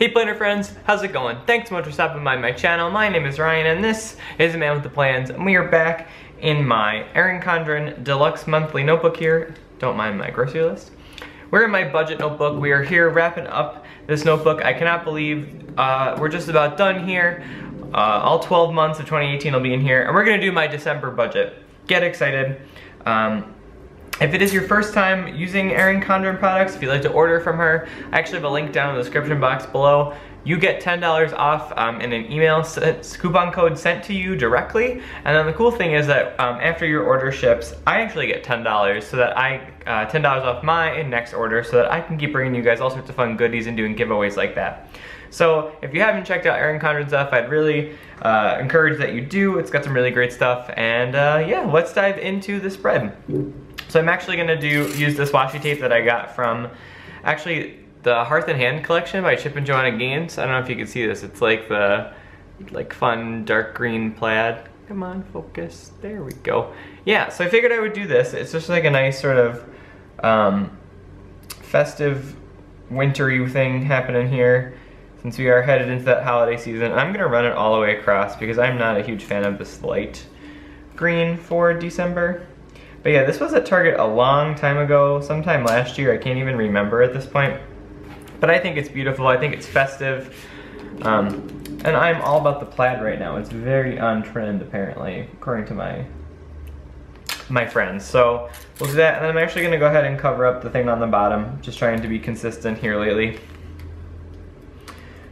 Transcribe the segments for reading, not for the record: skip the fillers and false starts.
Hey planner friends, how's it going? Thanks so much for stopping by my channel. My name is Ryan and this is The Man with the Plans, and we are back in my Erin Condren Deluxe Monthly Notebook here. Don't mind my grocery list. We're in my budget notebook. We are here wrapping up this notebook. I cannot believe we're just about done here. All 12 months of 2018 will be in here, and we're gonna do my December budget. Get excited. If it is your first time using Erin Condren products, if you'd like to order from her, I actually have a link down in the description box below. You get $10 off in an email coupon code sent to you directly. And then the cool thing is that after your order ships, I actually get $10 so that $10 off my next order so that I can keep bringing you guys all sorts of fun goodies and doing giveaways like that. So if you haven't checked out Erin Condren stuff, I'd really encourage that you do. It's got some really great stuff. And yeah, let's dive into the spread. So I'm actually gonna use this washi tape that I got from actually the Hearth and Hand collection by Chip and Joanna Gaines. I don't know if you can see this. It's like the fun dark green plaid. Come on, focus. There we go. Yeah, so I figured I would do this. It's just like a nice sort of festive, wintry thing happening here since we are headed into that holiday season. I'm gonna run it all the way across because I'm not a huge fan of this light green for December. But yeah, this was at Target a long time ago, sometime last year. I can't even remember at this point. But I think it's beautiful, I think it's festive. And I'm all about the plaid right now. It's very on trend apparently, according to my friends. So we'll do that, and then I'm actually gonna go ahead and cover up the thing on the bottom, just trying to be consistent here lately.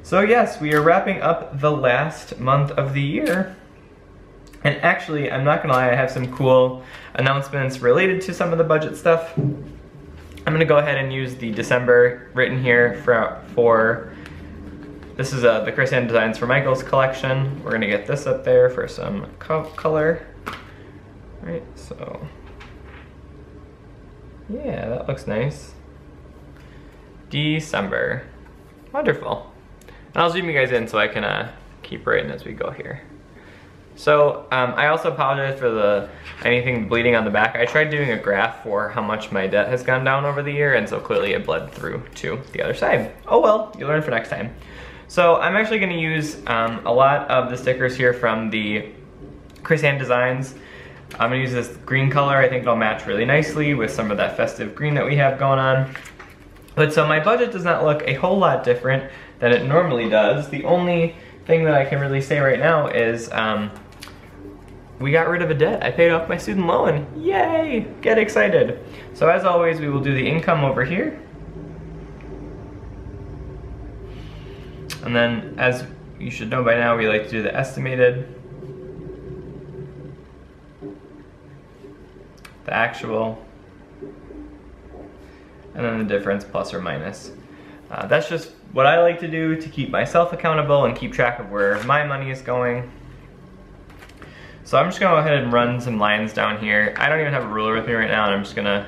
So yes, we are wrapping up the last month of the year. And actually, I'm not gonna lie, I have some cool announcements related to some of the budget stuff. I'm gonna go ahead and use the December written here for this is the Chris Ann Designs for Michael's collection. We're gonna get this up there for some color. Right, so yeah, that looks nice. December, wonderful. And I'll zoom you guys in so I can keep writing as we go here. So I also apologize for anything bleeding on the back. I tried doing a graph for how much my debt has gone down over the year, and so clearly it bled through to the other side. Oh well, you learn for next time. So I'm actually gonna use a lot of the stickers here from the Chris Ann Designs. I'm gonna use this green color. I think it'll match really nicely with some of that festive green that we have going on. But so my budget does not look a whole lot different than it normally does. The only thing that I can really say right now is we got rid of a debt. I paid off my student loan. Yay! Get excited. So as always, we will do the income over here. And then, as you should know by now, we like to do the estimated, the actual, and then the difference plus or minus. That's just what I like to do to keep myself accountable and keep track of where my money is going. So I'm just gonna go ahead and run some lines down here. I don't even have a ruler with me right now, and I'm just gonna,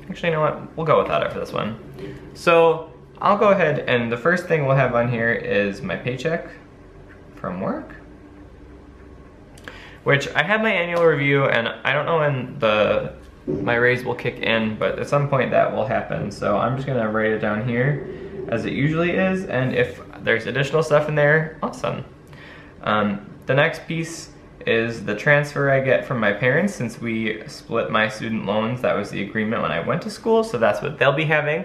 actually, you know what? We'll go without it for this one. So I'll go ahead, and the first thing we'll have on here is my paycheck from work, which I have my annual review, and I don't know when my raise will kick in, but at some point that will happen. So I'm just gonna write it down here as it usually is, and if there's additional stuff in there, awesome. The next piece is the transfer I get from my parents since we split my student loans. That was the agreement when I went to school, so that's what they'll be having.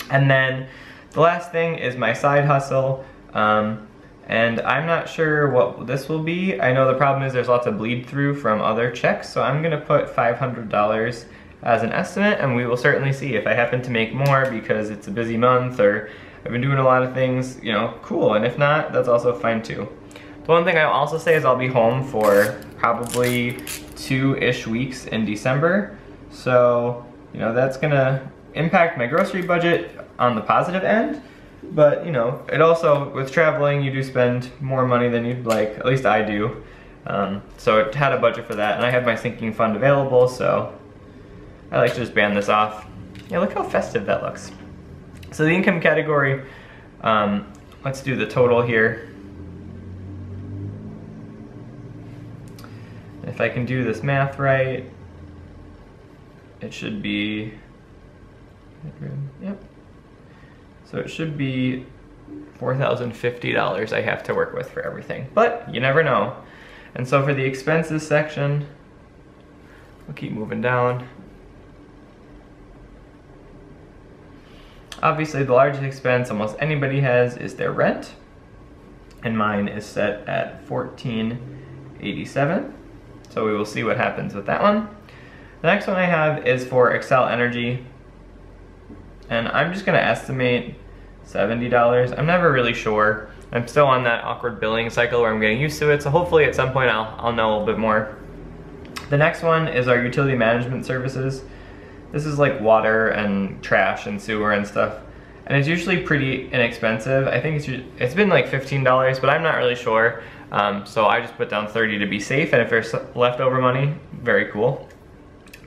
And then the last thing is my side hustle, and I'm not sure what this will be. I know the problem is there's lots of bleed through from other checks, so I'm gonna put $500 as an estimate, and we will certainly see if I happen to make more because it's a busy month or I've been doing a lot of things, you know, cool, and if not, that's also fine too. The one thing I'll also say is I'll be home for probably 2-ish weeks in December, so, you know, that's gonna impact my grocery budget on the positive end, but, you know, it also, with traveling, you do spend more money than you'd like, at least I do, so it had a budget for that, and I have my sinking fund available, so I like to just band this off. Yeah, look how festive that looks. So the income category, let's do the total here. If I can do this math right, it should be, yep. So it should be $4,050 I have to work with for everything, but you never know. And so for the expenses section, we'll keep moving down. Obviously the largest expense almost anybody has is their rent, and mine is set at $14.87. So we will see what happens with that one. The next one I have is for Excel Energy, and I'm just gonna estimate $70. I'm never really sure. I'm still on that awkward billing cycle where I'm getting used to it, so hopefully at some point I'll know a little bit more. The next one is our utility management services. This is like water and trash and sewer and stuff, and it's usually pretty inexpensive. I think it's been like $15, but I'm not really sure. So I just put down 30 to be safe, and if there's leftover money, very cool.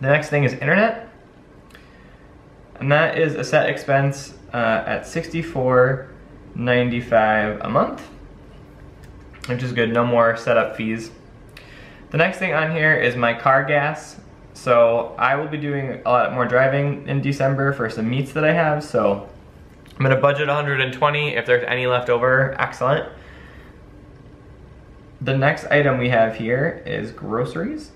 The next thing is internet, and that is a set expense at $64.95 a month, which is good. No more setup fees. The next thing on here is my car gas. So I will be doing a lot more driving in December for some meets that I have, so I'm gonna budget 120. If there's any left over, excellent. The next item we have here is groceries,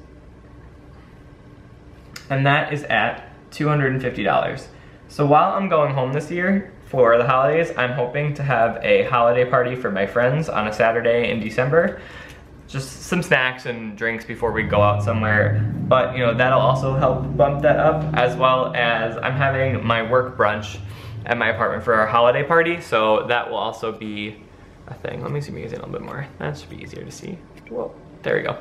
and that is at $250. So while I'm going home this year for the holidays, I'm hoping to have a holiday party for my friends on a Saturday in December. Just some snacks and drinks before we go out somewhere. But you know, that'll also help bump that up, as well as I'm having my work brunch at my apartment for our holiday party, so that will also be a thing. Let me zoom in a little bit more. That should be easier to see. Whoa, there we go.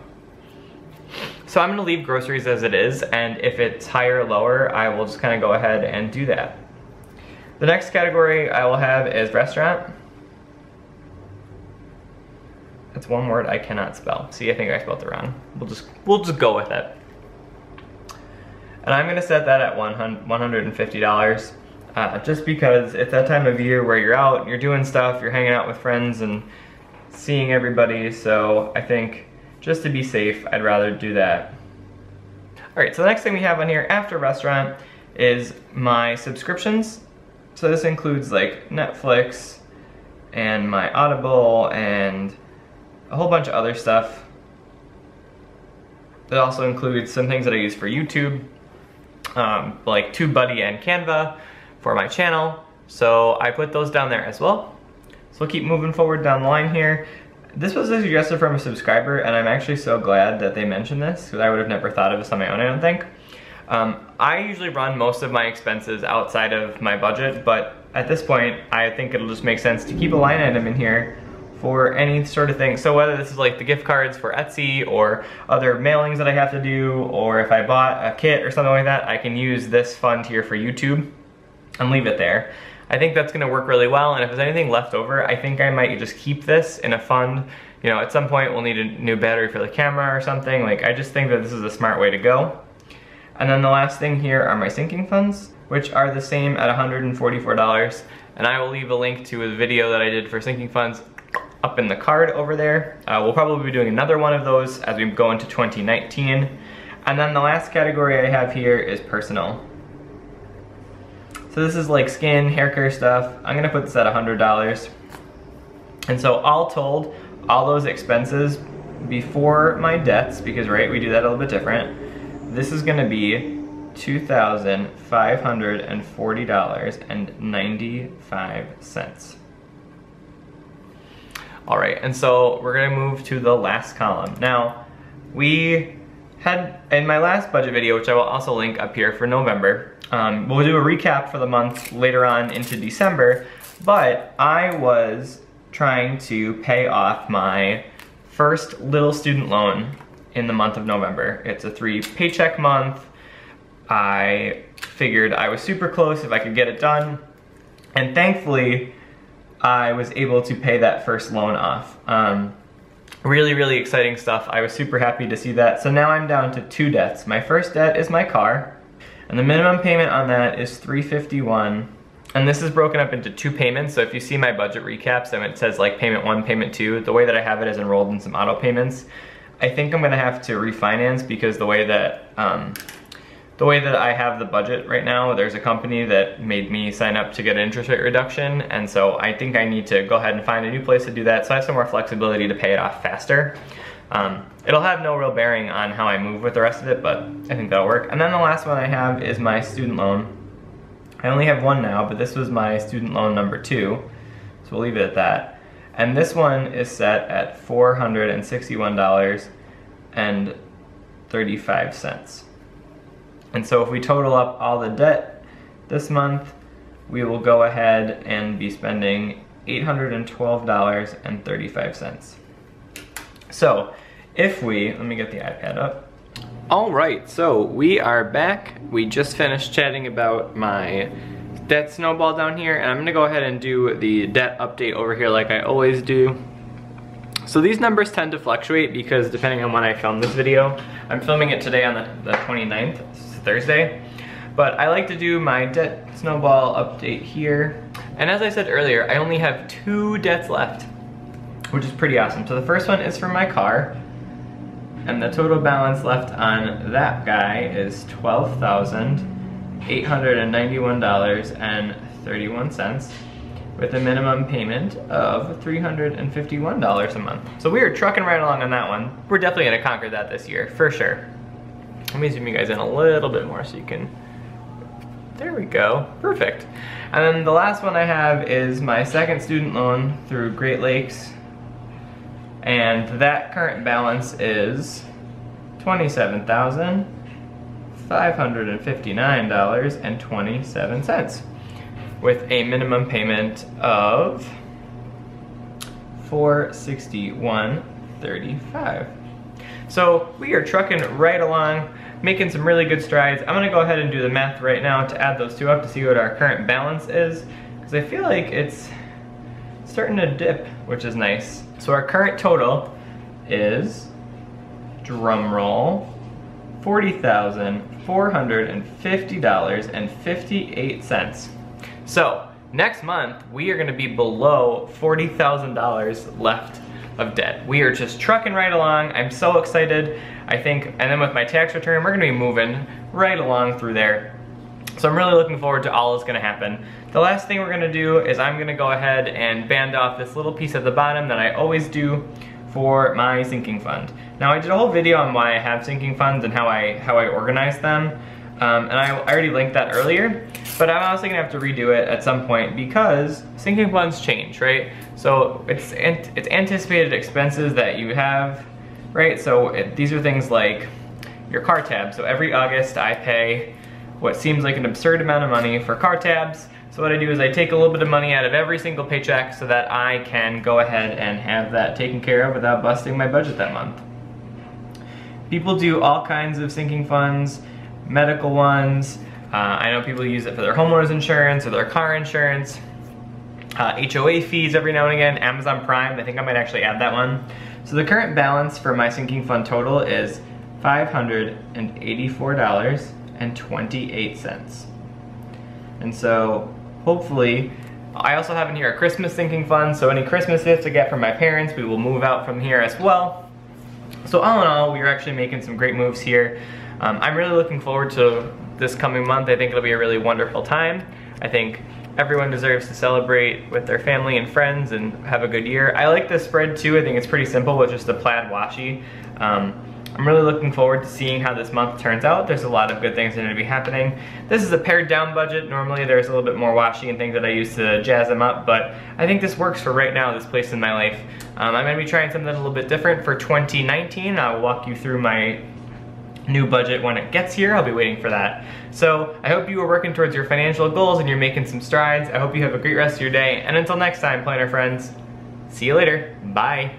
So I'm gonna leave groceries as it is, and if it's higher or lower, I will just kind of go ahead and do that. The next category I will have is restaurant. That's one word I cannot spell. See, I think I spelled it wrong. We'll just go with it. And I'm gonna set that at $150. Just because it's that time of year where you're out, you're doing stuff, you're hanging out with friends and seeing everybody, so I think just to be safe, I'd rather do that. All right, so the next thing we have on here after restaurant is my subscriptions. So this includes like Netflix and my Audible and a whole bunch of other stuff. It also includes some things that I use for YouTube, like TubeBuddy and Canva for my channel. So I put those down there as well. So we'll keep moving forward down the line here. This was a suggestion from a subscriber, and I'm actually so glad that they mentioned this, because I would have never thought of this on my own, I don't think. I usually run most of my expenses outside of my budget, but at this point, I think it'll just make sense to keep a line item in here for any sort of thing. So whether this is like the gift cards for Etsy or other mailings that I have to do, or if I bought a kit or something like that, I can use this fund here for YouTube and leave it there. I think that's gonna work really well, and if there's anything left over, I think I might just keep this in a fund. You know, at some point we'll need a new battery for the camera or something. Like, I just think that this is a smart way to go. And then the last thing here are my sinking funds, which are the same at $144. And I will leave a link to a video that I did for sinking funds up in the card over there. We'll probably be doing another one of those as we go into 2019. And then the last category I have here is personal. So this is like skin, hair care stuff. I'm gonna put this at $100. And so all told, all those expenses before my debts, because right, we do that a little bit different, this is gonna be $2,540.95. All right, and so we're gonna move to the last column. Now, we had, in my last budget video, which I will also link up here for November, we'll do a recap for the month later on into December, but I was trying to pay off my first little student loan in the month of November. It's a 3 paycheck month. I figured I was super close if I could get it done, and thankfully I was able to pay that first loan off. Really, really exciting stuff. I was super happy to see that. So now I'm down to 2 debts. My first debt is my car, and the minimum payment on that is $351. And this is broken up into 2 payments. So if you see my budget recaps and it says like payment 1, payment 2, the way that I have it is enrolled in some auto payments. I think I'm gonna have to refinance because the way that the way that I have the budget right now, there's a company that made me sign up to get an interest rate reduction, and so I think I need to go ahead and find a new place to do that so I have some more flexibility to pay it off faster. It'll have no real bearing on how I move with the rest of it, but I think that'll work. And then the last one I have is my student loan. I only have one now, but this was my student loan number 2, so we'll leave it at that. And this one is set at $461.35. And so if we total up all the debt this month, we will go ahead and be spending $812.35. So if we, let me get the iPad up. All right, so we are back. We just finished chatting about my debt snowball down here, and I'm gonna go ahead and do the debt update over here like I always do. So these numbers tend to fluctuate because depending on when I film this video, I'm filming it today on the 29th, it's Thursday. But I like to do my debt snowball update here. And as I said earlier, I only have 2 debts left, which is pretty awesome. So the first one is for my car, and the total balance left on that guy is $12,891.31 with a minimum payment of $351 a month. So we are trucking right along on that one. We're definitely gonna conquer that this year, for sure. Let me zoom you guys in a little bit more so you can, there we go, perfect. And then the last one I have is my second student loan through Great Lakes, and that current balance is $27,559.27 with a minimum payment of $461.35. So we are trucking right along, making some really good strides. I'm gonna go ahead and do the math right now to add those 2 up to see what our current balance is, because I feel like it's starting to dip, which is nice. So our current total is, drum roll, $40,450.58. So next month we are gonna be below $40,000 left of debt. We are just trucking right along. I'm so excited. I think, and then with my tax return, we're gonna be moving right along through there. So I'm really looking forward to all that's gonna happen. The last thing we're gonna do is I'm gonna go ahead and band off this little piece at the bottom that I always do for my sinking fund. Now I did a whole video on why I have sinking funds and how I organize them. And I already linked that earlier, but I'm also gonna have to redo it at some point because sinking funds change, right? So it's anticipated expenses that you have, right? So these are things like your car tab. So every August I pay what seems like an absurd amount of money for car tabs. So what I do is I take a little bit of money out of every single paycheck so that I can go ahead and have that taken care of without busting my budget that month. People do all kinds of sinking funds, medical ones. I know people use it for their homeowners insurance or their car insurance. HOA fees every now and again, Amazon Prime, I think I might actually add that one. So the current balance for my sinking fund total is $584.28. And so hopefully, I also have in here a Christmas sinking fund, so any Christmas gifts I get from my parents, we will move out from here as well. So all in all, we are actually making some great moves here. I'm really looking forward to this coming month. I think it'll be a really wonderful time. I think everyone deserves to celebrate with their family and friends and have a good year. I like this spread too. I think it's pretty simple with just a plaid washi. I'm really looking forward to seeing how this month turns out. There's a lot of good things that are going to be happening. This is a pared down budget. Normally there's a little bit more washi and things that I use to jazz them up, but I think this works for right now, this place in my life. I'm going to be trying something a little bit different for 2019. I'll walk you through my new budget when it gets here. I'll be waiting for that. So I hope you are working towards your financial goals and you're making some strides. I hope you have a great rest of your day. And until next time, planner friends, see you later. Bye.